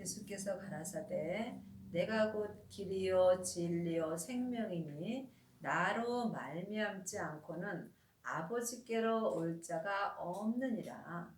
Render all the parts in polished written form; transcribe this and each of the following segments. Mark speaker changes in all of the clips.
Speaker 1: 예수께서 가라사대 내가 곧 길이요 진리요 생명이니 나로 말미암지 않고는 아버지께로 올 자가 없느니라.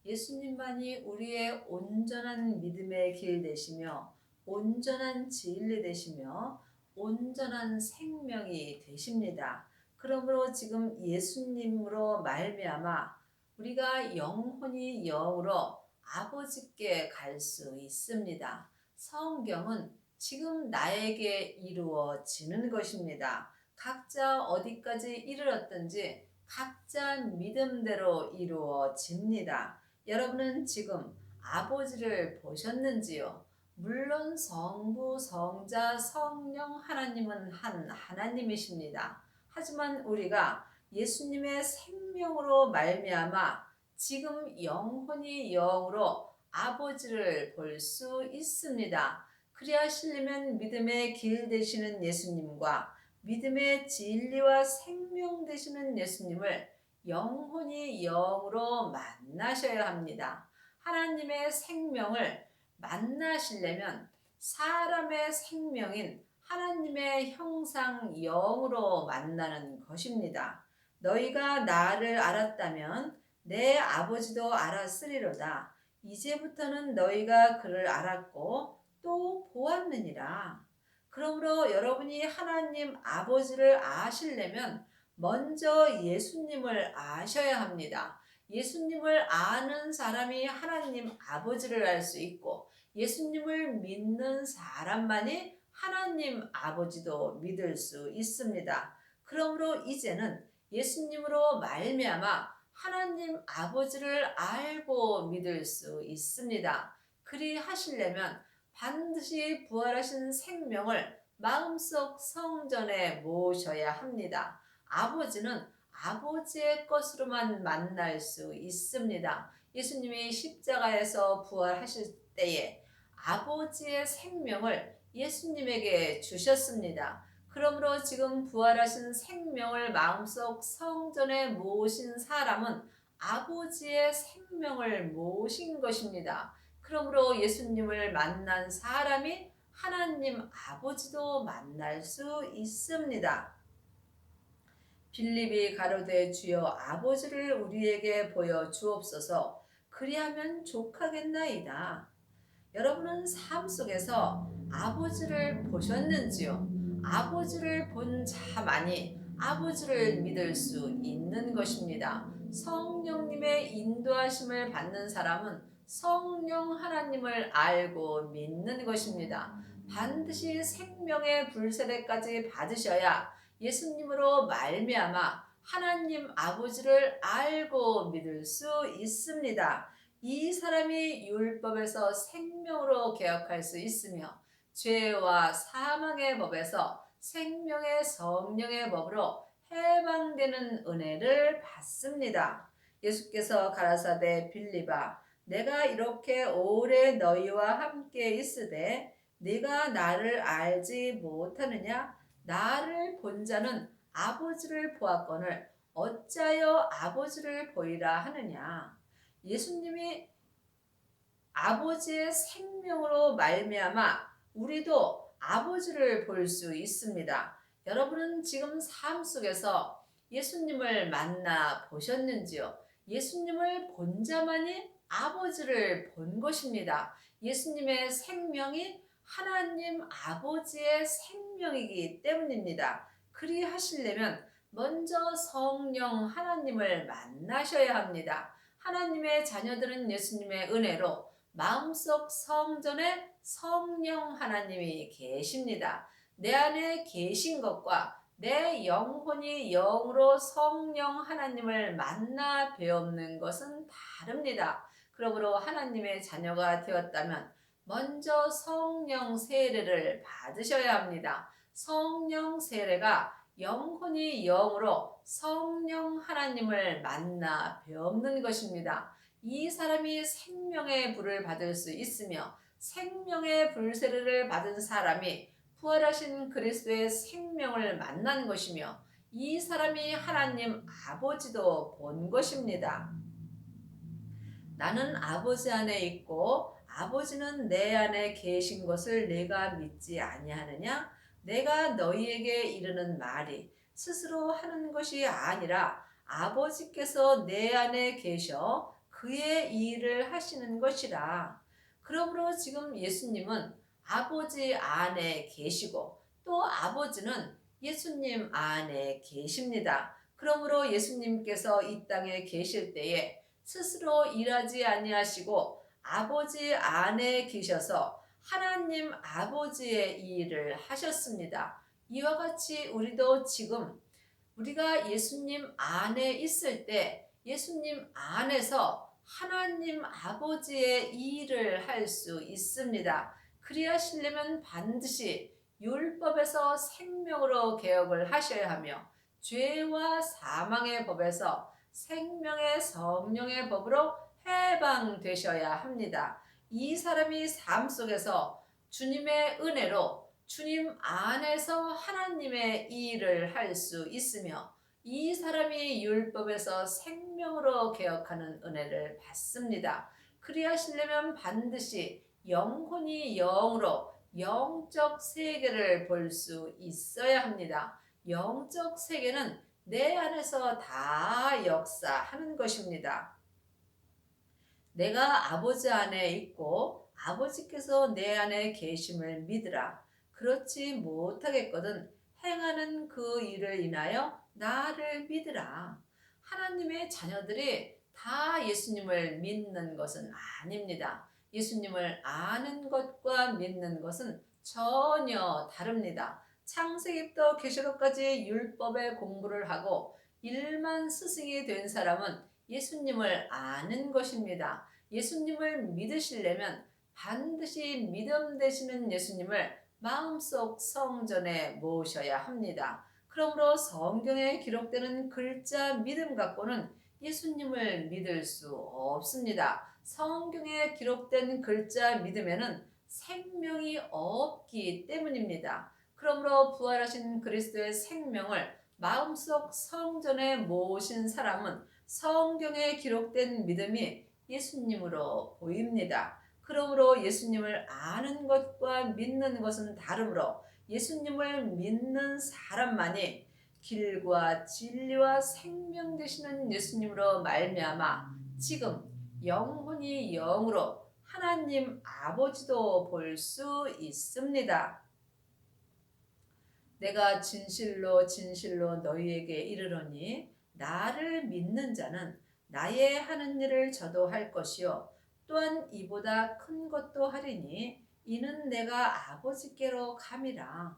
Speaker 1: 예수님만이 우리의 온전한 믿음의 길 되시며 온전한 진리 되시며 온전한 생명이 되십니다. 그러므로 지금 예수님으로 말미암아 우리가 영혼이 영으로 아버지께 갈 수 있습니다. 성경은 지금 나에게 이루어지는 것입니다. 각자 어디까지 이르렀든지 각자 믿음대로 이루어집니다. 여러분은 지금 아버지를 보셨는지요? 물론 성부, 성자, 성령 하나님은 한 하나님이십니다. 하지만 우리가 예수님의 생명으로 말미암아 지금 영혼이 영으로 아버지를 볼 수 있습니다. 그리하시려면 믿음의 길 되시는 예수님과 믿음의 진리와 생명 되시는 예수님을 영혼이 영으로 만나셔야 합니다. 하나님의 생명을 만나시려면 사람의 생명인 하나님의 형상 영으로 만나는 것입니다. 너희가 나를 알았다면 내 아버지도 알았으리로다. 이제부터는 너희가 그를 알았고 또 보았느니라. 그러므로 여러분이 하나님 아버지를 아시려면 먼저 예수님을 아셔야 합니다. 예수님을 아는 사람이 하나님 아버지를 알 수 있고 예수님을 믿는 사람만이 하나님 아버지도 믿을 수 있습니다. 그러므로 이제는 예수님으로 말미암아 하나님 아버지를 알고 믿을 수 있습니다. 그리하시려면 반드시 부활하신 생명을 마음속 성전에 모셔야 합니다. 아버지는 아버지의 것으로만 만날 수 있습니다. 예수님이 십자가에서 부활하실 때에 아버지의 생명을 예수님에게 주셨습니다. 그러므로 지금 부활하신 생명을 마음속 성전에 모신 사람은 아버지의 생명을 모신 것입니다. 그러므로 예수님을 만난 사람이 하나님 아버지도 만날 수 있습니다. 빌립이 가로되 주여 아버지를 우리에게 보여 주옵소서. 그리하면 족하겠나이다. 여러분은 삶 속에서 아버지를 보셨는지요? 아버지를 본 자만이 아버지를 믿을 수 있는 것입니다. 성령님의 인도하심을 받는 사람은 성령 하나님을 알고 믿는 것입니다. 반드시 생명의 불세례까지 받으셔야 예수님으로 말미암아 하나님 아버지를 알고 믿을 수 있습니다. 이 사람이 율법에서 생명으로 개혁할 수 있으며 죄와 사망의 법에서 생명의 성령의 법으로 해방되는 은혜를 받습니다. 예수께서 가라사대 빌립아 내가 이렇게 오래 너희와 함께 있으되 네가 나를 알지 못하느냐? 나를 본 자는 아버지를 보았거늘 어찌하여 아버지를 보이라 하느냐? 예수님이 아버지의 생명으로 말미암아 우리도 아버지를 볼 수 있습니다. 여러분은 지금 삶 속에서 예수님을 만나 보셨는지요? 예수님을 본 자만이 아버지를 본 것입니다. 예수님의 생명이 하나님 아버지의 생명이기 때문입니다. 그리하시려면 먼저 성령 하나님을 만나셔야 합니다. 하나님의 자녀들은 예수님의 은혜로 마음속 성전에 성령 하나님이 계십니다. 내 안에 계신 것과 내 영혼이 영으로 성령 하나님을 만나 배우는 것은 다릅니다. 그러므로 하나님의 자녀가 되었다면 먼저 성령 세례를 받으셔야 합니다. 성령 세례가 영혼이 영으로 성령 하나님을 만나 배우는 것입니다. 이 사람이 생명의 불을 받을 수 있으며 생명의 불세례를 받은 사람이 부활하신 그리스도의 생명을 만난 것이며 이 사람이 하나님 아버지도 본 것입니다. 나는 아버지 안에 있고 아버지는 내 안에 계신 것을 내가 믿지 아니하느냐? 내가 너희에게 이르는 말이 스스로 하는 것이 아니라 아버지께서 내 안에 계셔 그의 일을 하시는 것이라. 그러므로 지금 예수님은 아버지 안에 계시고 또 아버지는 예수님 안에 계십니다. 그러므로 예수님께서 이 땅에 계실 때에 스스로 일하지 아니하시고 아버지 안에 계셔서 하나님 아버지의 일을 하셨습니다. 이와 같이 우리도 지금 우리가 예수님 안에 있을 때 예수님 안에서 하나님 아버지의 일을 할 수 있습니다. 그리하시려면 반드시 율법에서 생명으로 개혁을 하셔야 하며 죄와 사망의 법에서 생명의 성령의 법으로 해방되셔야 합니다. 이 사람이 삶 속에서 주님의 은혜로 주님 안에서 하나님의 일을 할 수 있으며 이 사람이 율법에서 생명으로 개혁하는 은혜를 받습니다. 그리하시려면 반드시 영혼이 영으로 영적 세계를 볼 수 있어야 합니다. 영적 세계는 내 안에서 다 역사하는 것입니다. 내가 아버지 안에 있고 아버지께서 내 안에 계심을 믿으라. 그렇지 못하겠거든 행하는 그 일을 인하여 나를 믿으라. 하나님의 자녀들이 다 예수님을 믿는 것은 아닙니다. 예수님을 아는 것과 믿는 것은 전혀 다릅니다. 창세기부터 계시록까지 율법의 공부를 하고 일만 스승이 된 사람은 예수님을 아는 것입니다. 예수님을 믿으시려면 반드시 믿음 되시는 예수님을 마음속 성전에 모셔야 합니다. 그러므로 성경에 기록되는 글자 믿음 갖고는 예수님을 믿을 수 없습니다. 성경에 기록된 글자 믿음에는 생명이 없기 때문입니다. 그러므로 부활하신 그리스도의 생명을 마음속 성전에 모신 사람은 성경에 기록된 믿음이 예수님으로 보입니다. 그러므로 예수님을 아는 것과 믿는 것은 다르므로 예수님을 믿는 사람만이 길과 진리와 생명 되시는 예수님으로 말미암아 지금 영혼이 영으로 하나님 아버지도 볼 수 있습니다. 내가 진실로 진실로 너희에게 이르노니 나를 믿는 자는 나의 하는 일을 저도 할 것이요 또한 이보다 큰 것도 하리니 이는 내가 아버지께로 감이라.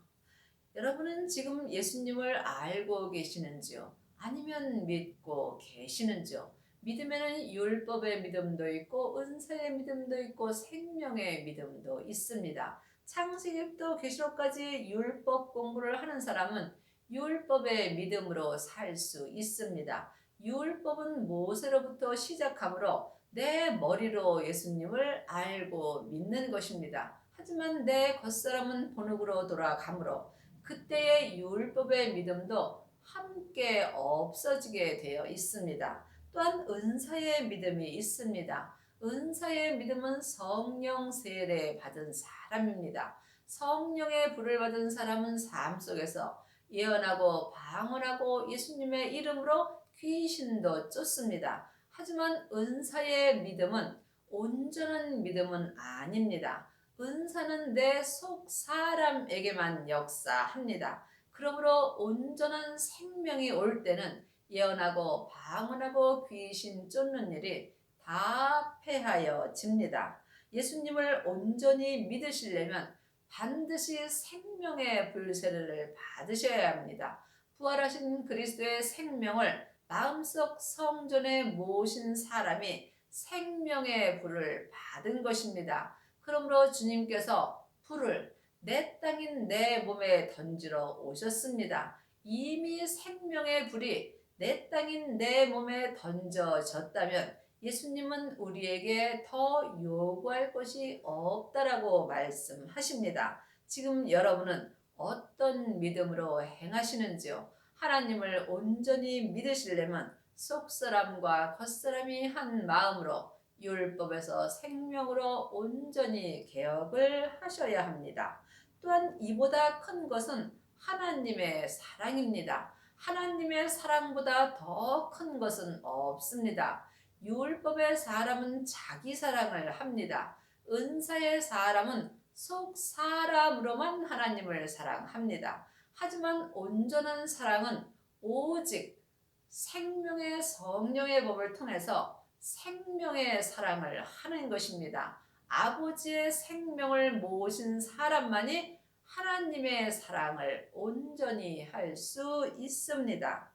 Speaker 1: 여러분은 지금 예수님을 알고 계시는지요? 아니면 믿고 계시는지요? 믿음에는 율법의 믿음도 있고 은사의 믿음도 있고 생명의 믿음도 있습니다. 창세기부터 계시록까지 율법 공부를 하는 사람은 율법의 믿음으로 살 수 있습니다. 율법은 모세로부터 시작하므로 내 머리로 예수님을 알고 믿는 것입니다. 하지만 내 겉사람은 본흙으로 돌아가므로 그때의 율법의 믿음도 함께 없어지게 되어 있습니다. 또한 은사의 믿음이 있습니다. 은사의 믿음은 성령 세례 받은 사람입니다. 성령의 불을 받은 사람은 삶 속에서 예언하고 방언하고 예수님의 이름으로 귀신도 쫓습니다. 하지만 은사의 믿음은 온전한 믿음은 아닙니다. 은사는 내 속 사람에게만 역사합니다. 그러므로 온전한 생명이 올 때는 예언하고 방언하고 귀신 쫓는 일이 다 패하여집니다. 예수님을 온전히 믿으시려면 반드시 생명의 불세례를 받으셔야 합니다. 부활하신 그리스도의 생명을 마음속 성전에 모신 사람이 생명의 불을 받은 것입니다. 그러므로 주님께서 불을 내 땅인 내 몸에 던지러 오셨습니다. 이미 생명의 불이 내 땅인 내 몸에 던져졌다면 예수님은 우리에게 더 요구할 것이 없다라고 말씀하십니다. 지금 여러분은 어떤 믿음으로 행하시는지요? 하나님을 온전히 믿으시려면 속사람과 겉사람이 한 마음으로 율법에서 생명으로 온전히 개혁을 하셔야 합니다. 또한 이보다 큰 것은 하나님의 사랑입니다. 하나님의 사랑보다 더 큰 것은 없습니다. 율법의 사람은 자기 사랑을 합니다. 은사의 사람은 속 사람으로만 하나님을 사랑합니다. 하지만 온전한 사랑은 오직 생명의 성령의 법을 통해서 생명의 사랑을 하는 것입니다. 아버지의 생명을 모신 사람만이 하나님의 사랑을 온전히 할 수 있습니다.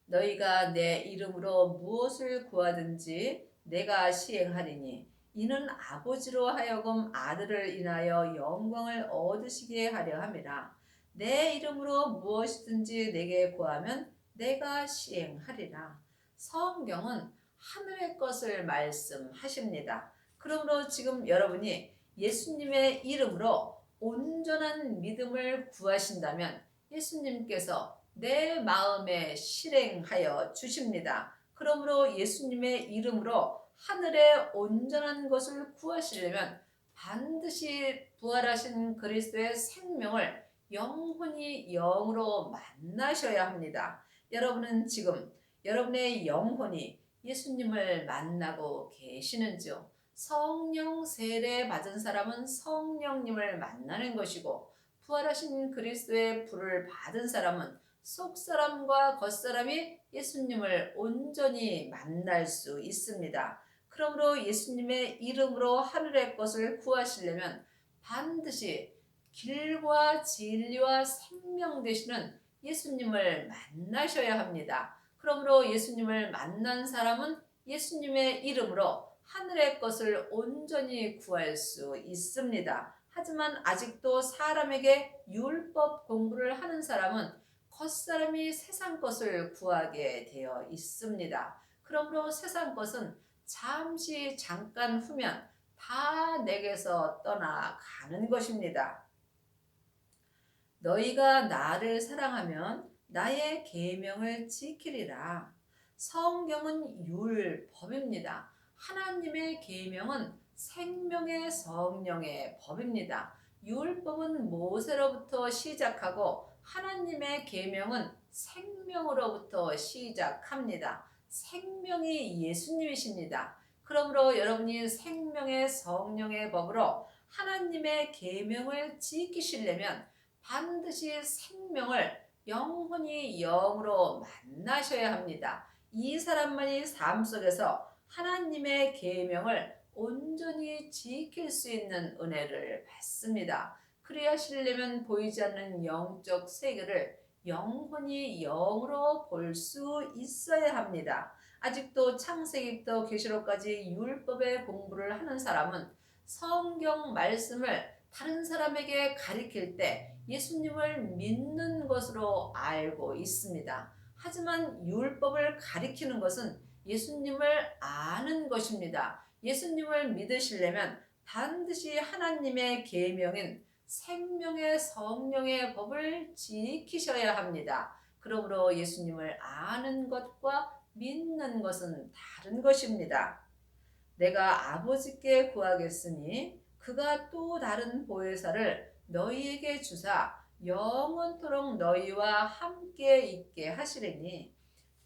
Speaker 1: 너희가 내 이름으로 무엇을 구하든지 내가 시행하리니 이는 아버지로 하여금 아들을 인하여 영광을 얻으시게 하려 함이라. 내 이름으로 무엇이든지 내게 구하면 내가 시행하리라. 성경은 하늘의 것을 말씀하십니다. 그러므로 지금 여러분이 예수님의 이름으로 온전한 믿음을 구하신다면 예수님께서 내 마음에 실행하여 주십니다. 그러므로 예수님의 이름으로 하늘의 온전한 것을 구하시려면 반드시 부활하신 그리스도의 생명을 영혼이 영으로 만나셔야 합니다. 여러분은 지금 여러분의 영혼이 예수님을 만나고 계시는지요? 성령 세례 받은 사람은 성령님을 만나는 것이고 부활하신 그리스도의 불을 받은 사람은 속사람과 겉사람이 예수님을 온전히 만날 수 있습니다. 그러므로 예수님의 이름으로 하늘의 것을 구하시려면 반드시 길과 진리와 생명 되시는 예수님을 만나셔야 합니다. 그러므로 예수님을 만난 사람은 예수님의 이름으로 하늘의 것을 온전히 구할 수 있습니다. 하지만 아직도 사람에게 율법 공부를 하는 사람은 겉사람이 세상 것을 구하게 되어 있습니다. 그러므로 세상 것은 잠시 잠깐 후면 다 내게서 떠나가는 것입니다. 너희가 나를 사랑하면 나의 계명을 지키리라. 성경은 율법입니다. 하나님의 계명은 생명의 성령의 법입니다. 율법은 모세로부터 시작하고 하나님의 계명은 생명으로부터 시작합니다. 생명이 예수님이십니다. 그러므로 여러분이 생명의 성령의 법으로 하나님의 계명을 지키시려면 반드시 생명을 영혼이 영으로 만나셔야 합니다. 이 사람만이 삶 속에서 하나님의 계명을 온전히 지킬 수 있는 은혜를 받습니다. 그리하시려면 보이지 않는 영적 세계를 영혼이 영으로 볼 수 있어야 합니다. 아직도 창세기부터 계시록까지 율법의 공부를 하는 사람은 성경 말씀을 다른 사람에게 가리킬 때 예수님을 믿는 것으로 알고 있습니다. 하지만 율법을 가리키는 것은 예수님을 아는 것입니다. 예수님을 믿으시려면 반드시 하나님의 계명인 생명의 성령의 법을 지키셔야 합니다. 그러므로 예수님을 아는 것과 믿는 것은 다른 것입니다. 내가 아버지께 구하겠으니 그가 또 다른 보혜사를 너희에게 주사 영원토록 너희와 함께 있게 하시리니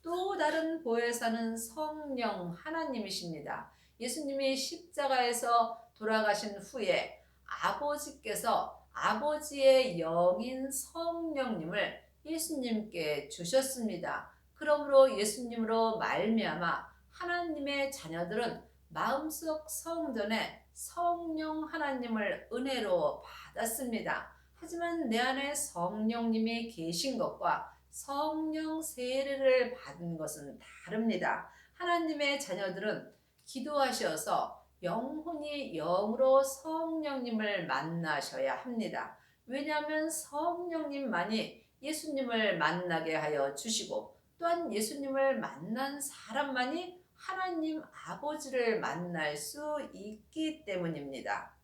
Speaker 1: 또 다른 보혜사는 성령 하나님이십니다. 예수님이 십자가에서 돌아가신 후에 아버지께서 아버지의 영인 성령님을 예수님께 주셨습니다. 그러므로 예수님으로 말미암아 하나님의 자녀들은 마음속 성전에 성령 하나님을 은혜로 받았습니다. 하지만 내 안에 성령님이 계신 것과 성령 세례를 받은 것은 다릅니다. 하나님의 자녀들은 기도하셔서 영혼이 영으로 성령님을 만나셔야 합니다. 왜냐하면 성령님만이 예수님을 만나게 하여 주시고 또한 예수님을 만난 사람만이 하나님 아버지를 만날 수 있기 때문입니다.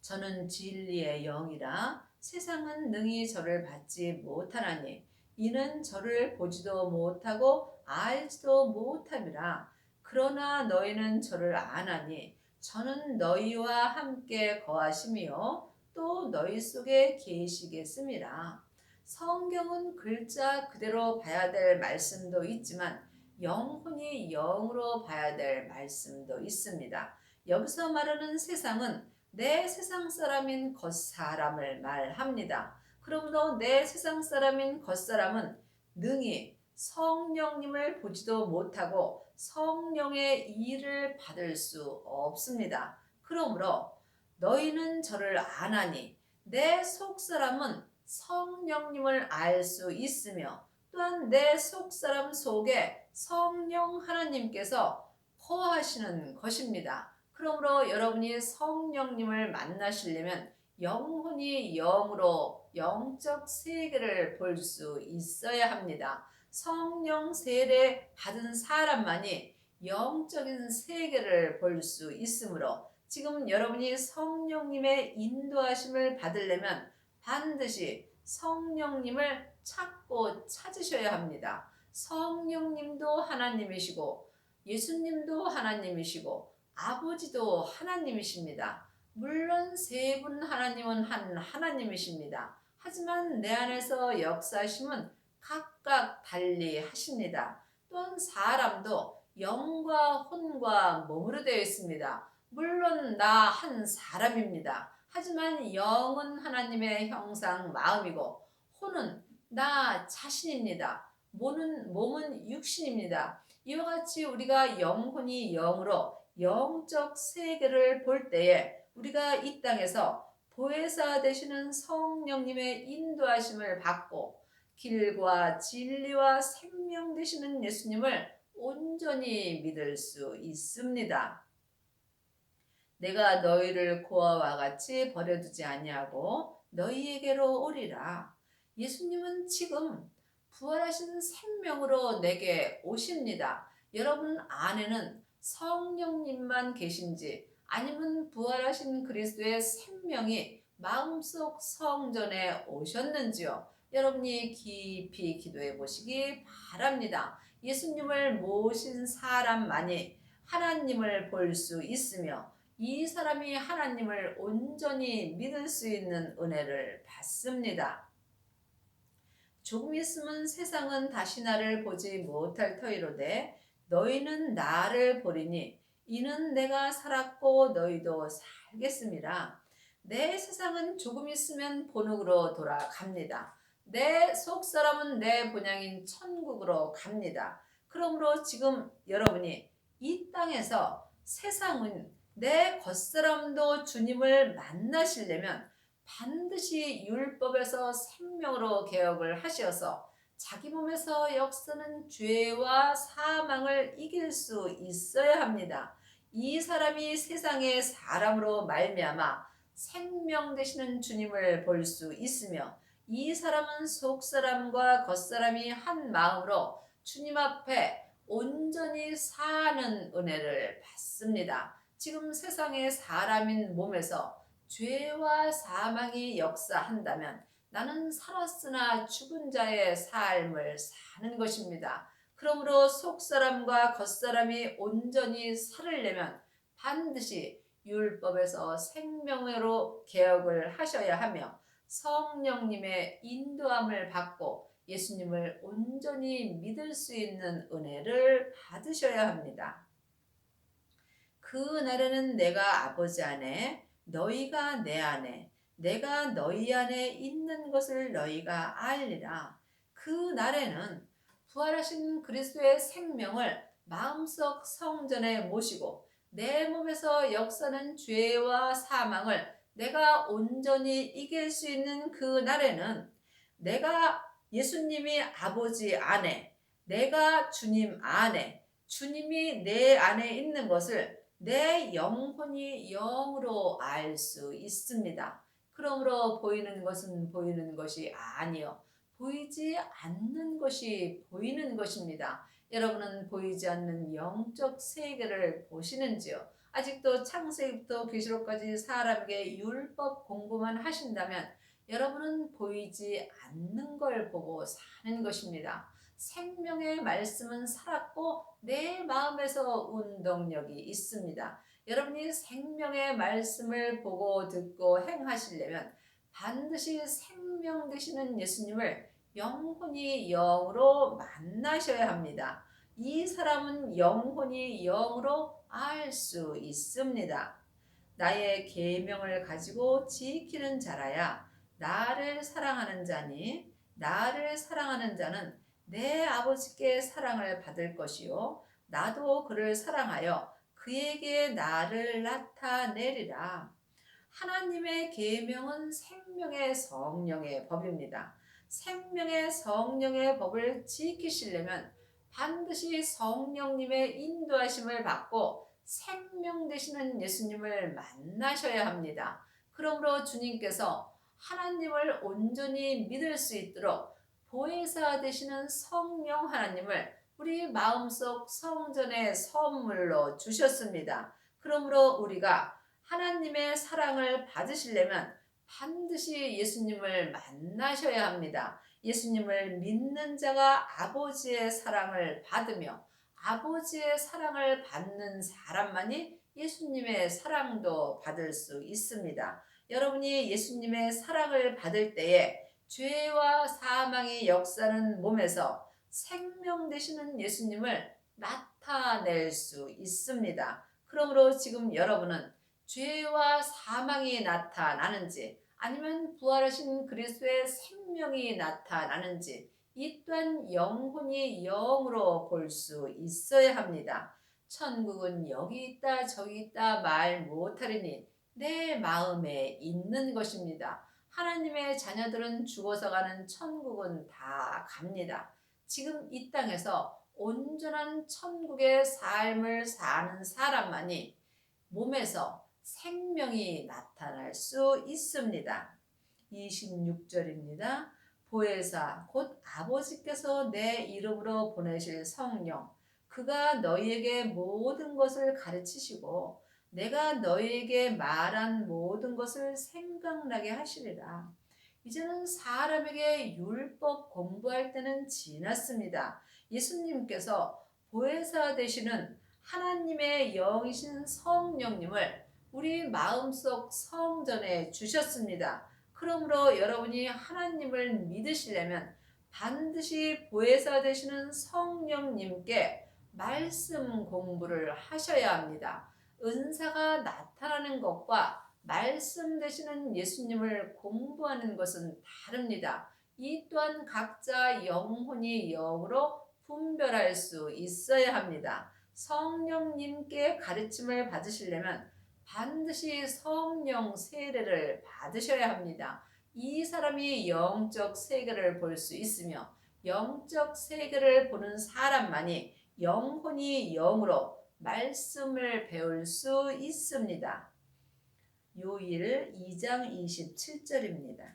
Speaker 1: 저는 진리의 영이라 세상은 능히 저를 받지 못하나니 이는 저를 보지도 못하고 알지도 못함이라. 그러나 너희는 저를 아나니 저는 너희와 함께 거하심이요 또 너희 속에 계시겠습니다. 성경은 글자 그대로 봐야 될 말씀도 있지만 영혼이 영으로 봐야 될 말씀도 있습니다. 여기서 말하는 세상은 내 세상 사람인 겉사람을 말합니다. 그러므로 내 세상 사람인 겉사람은 능히 성령님을 보지도 못하고 성령의 일을 받을 수 없습니다. 그러므로 너희는 저를 아나니 내 속사람은 성령님을 알 수 있으며 또한 내 속사람 속에 성령 하나님께서 거하시는 것입니다. 그러므로 여러분이 성령님을 만나시려면 영혼이 영으로 영적 세계를 볼 수 있어야 합니다. 성령 세례 받은 사람만이 영적인 세계를 볼 수 있으므로 지금 여러분이 성령님의 인도하심을 받으려면 반드시 성령님을 찾고 찾으셔야 합니다. 성령님도 하나님이시고 예수님도 하나님이시고 아버지도 하나님이십니다. 물론 세 분 하나님은 한 하나님이십니다. 하지만 내 안에서 역사하심은 각각 달리 하십니다. 또한 사람도 영과 혼과 몸으로 되어 있습니다. 물론 나 한 사람입니다. 하지만 영은 하나님의 형상 마음이고 혼은 나 자신입니다. 몸은 육신입니다. 이와 같이 우리가 영혼이 영으로 영적 세계를 볼 때에 우리가 이 땅에서 보혜사 되시는 성령님의 인도하심을 받고 길과 진리와 생명 되시는 예수님을 온전히 믿을 수 있습니다. 내가 너희를 고아와 같이 버려두지 아니하고 너희에게로 오리라. 예수님은 지금 부활하신 생명으로 내게 오십니다. 여러분 안에는 성령님만 계신지 아니면 부활하신 그리스도의 생명이 마음속 성전에 오셨는지요? 여러분이 깊이 기도해 보시기 바랍니다. 예수님을 모신 사람만이 하나님을 볼 수 있으며 이 사람이 하나님을 온전히 믿을 수 있는 은혜를 받습니다. 조금 있으면 세상은 다시 나를 보지 못할 터이로되 너희는 나를 보리니 이는 내가 살았고 너희도 살겠습니다. 내 세상은 조금 있으면 본흙으로 돌아갑니다. 내 속사람은 내 본향인 천국으로 갑니다. 그러므로 지금 여러분이 이 땅에서 세상은 내 겉사람도 주님을 만나시려면 반드시 율법에서 생명으로 개혁을 하셔서 자기 몸에서 역사는 죄와 사망을 이길 수 있어야 합니다. 이 사람이 세상의 사람으로 말미암아 생명 되시는 주님을 볼 수 있으며 이 사람은 속사람과 겉사람이 한 마음으로 주님 앞에 온전히 사는 은혜를 받습니다. 지금 세상의 사람인 몸에서 죄와 사망이 역사한다면 나는 살았으나 죽은 자의 삶을 사는 것입니다. 그러므로 속사람과 겉사람이 온전히 살으려면 반드시 율법에서 생명으로 개혁을 하셔야 하며 성령님의 인도함을 받고 예수님을 온전히 믿을 수 있는 은혜를 받으셔야 합니다. 그 날에는 내가 아버지 안에 너희가 내 안에 내가 너희 안에 있는 것을 너희가 알리라. 그 날에는 부활하신 그리스도의 생명을 마음속 성전에 모시고 내 몸에서 역사는 죄와 사망을 내가 온전히 이길 수 있는 그 날에는 내가 예수님이 아버지 안에 내가 주님 안에 주님이 내 안에 있는 것을 내 영혼이 영으로 알 수 있습니다. 그러므로 보이는 것은 보이는 것이 아니요 보이지 않는 것이 보이는 것입니다. 여러분은 보이지 않는 영적 세계를 보시는지요? 아직도 창세기부터 계시록까지 사람에게 율법 공부만 하신다면 여러분은 보이지 않는 걸 보고 사는 것입니다. 생명의 말씀은 살았고 내 마음에서 운동력이 있습니다. 여러분이 생명의 말씀을 보고 듣고 행하시려면 반드시 생명 되시는 예수님을 영혼이 영으로 만나셔야 합니다. 이 사람은 영혼이 영으로 알 수 있습니다. 나의 계명을 가지고 지키는 자라야 나를 사랑하는 자니, 나를 사랑하는 자는 내 아버지께 사랑을 받을 것이요 나도 그를 사랑하여 그에게 나를 나타내리라. 하나님의 계명은 생명의 성령의 법입니다. 생명의 성령의 법을 지키시려면 반드시 성령님의 인도하심을 받고 생명 되시는 예수님을 만나셔야 합니다. 그러므로 주님께서 하나님을 온전히 믿을 수 있도록 보혜사 되시는 성령 하나님을 우리 마음속 성전에 선물로 주셨습니다. 그러므로 우리가 하나님의 사랑을 받으시려면 반드시 예수님을 만나셔야 합니다. 예수님을 믿는 자가 아버지의 사랑을 받으며 아버지의 사랑을 받는 사람만이 예수님의 사랑도 받을 수 있습니다. 여러분이 예수님의 사랑을 받을 때에 죄와 사망의 역사는 몸에서 생명 되시는 예수님을 나타낼 수 있습니다. 그러므로 지금 여러분은 죄와 사망이 나타나는지 아니면 부활하신 그리스도의 생명이 나타나는지 이 또한 영혼이 영으로 볼 수 있어야 합니다. 천국은 여기 있다 저기 있다 말 못하리니 내 마음에 있는 것입니다. 하나님의 자녀들은 죽어서 가는 천국은 다 갑니다. 지금 이 땅에서 온전한 천국의 삶을 사는 사람만이 몸에서 생명이 나타날 수 있습니다. 26절입니다. 보혜사 곧 아버지께서 내 이름으로 보내실 성령 그가 너희에게 모든 것을 가르치시고 내가 너희에게 말한 모든 것을 생각나게 하시리라. 이제는 사람에게 율법 공부할 때는 지났습니다. 예수님께서 보혜사 되시는 하나님의 영이신 성령님을 우리 마음속 성전에 주셨습니다. 그러므로 여러분이 하나님을 믿으시려면 반드시 보혜사 되시는 성령님께 말씀 공부를 하셔야 합니다. 은사가 나타나는 것과 말씀 되시는 예수님을 공부하는 것은 다릅니다. 이 또한 각자 영혼이 영으로 분별할 수 있어야 합니다. 성령님께 가르침을 받으시려면 반드시 성령 세례를 받으셔야 합니다. 이 사람이 영적 세계를 볼 수 있으며 영적 세계를 보는 사람만이 영혼이 영으로 말씀을 배울 수 있습니다. 요일 2장 27절입니다.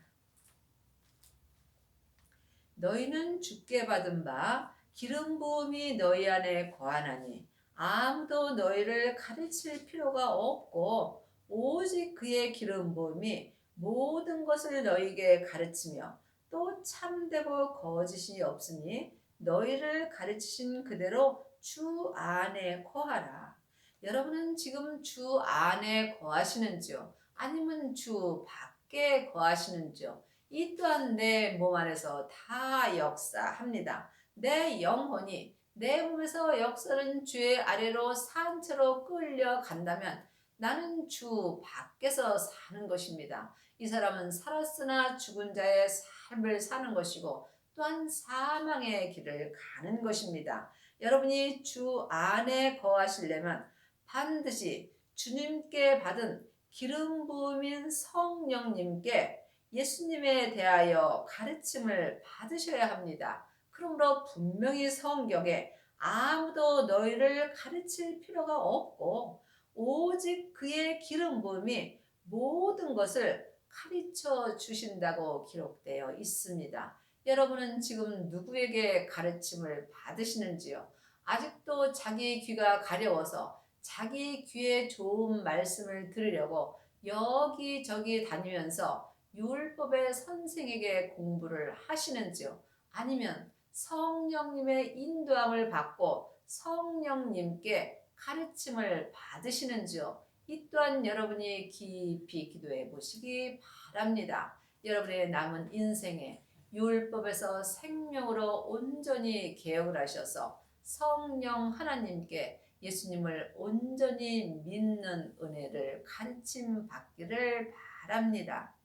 Speaker 1: 너희는 주께 받은 바 기름 부음이 너희 안에 거하나니 아무도 너희를 가르칠 필요가 없고 오직 그의 기름 부음이 모든 것을 너희에게 가르치며 또 참되고 거짓이 없으니 너희를 가르치신 그대로 주 안에 거하라. 여러분은 지금 주 안에 거하시는지요? 아니면 주 밖에 거하시는지요? 이 또한 내 몸 안에서 다 역사합니다. 내 영혼이 내 몸에서 역사는 주의 아래로 산채로 끌려간다면 나는 주 밖에서 사는 것입니다. 이 사람은 살았으나 죽은 자의 삶을 사는 것이고 또한 사망의 길을 가는 것입니다. 여러분이 주 안에 거하시려면 반드시 주님께 받은 기름 부음인 성령님께 예수님에 대하여 가르침을 받으셔야 합니다. 그러므로 분명히 성경에 아무도 너희를 가르칠 필요가 없고 오직 그의 기름 부음이 모든 것을 가르쳐 주신다고 기록되어 있습니다. 여러분은 지금 누구에게 가르침을 받으시는지요? 아직도 자기 귀가 가려워서 자기 귀에 좋은 말씀을 들으려고 여기저기 다니면서 율법의 선생에게 공부를 하시는지요? 아니면 성령님의 인도함을 받고 성령님께 가르침을 받으시는지요? 이 또한 여러분이 깊이 기도해 보시기 바랍니다. 여러분의 남은 인생에 율법에서 생명으로 온전히 개혁을 하셔서 성령 하나님께 예수님을 온전히 믿는 은혜를 가르침 받기를 바랍니다.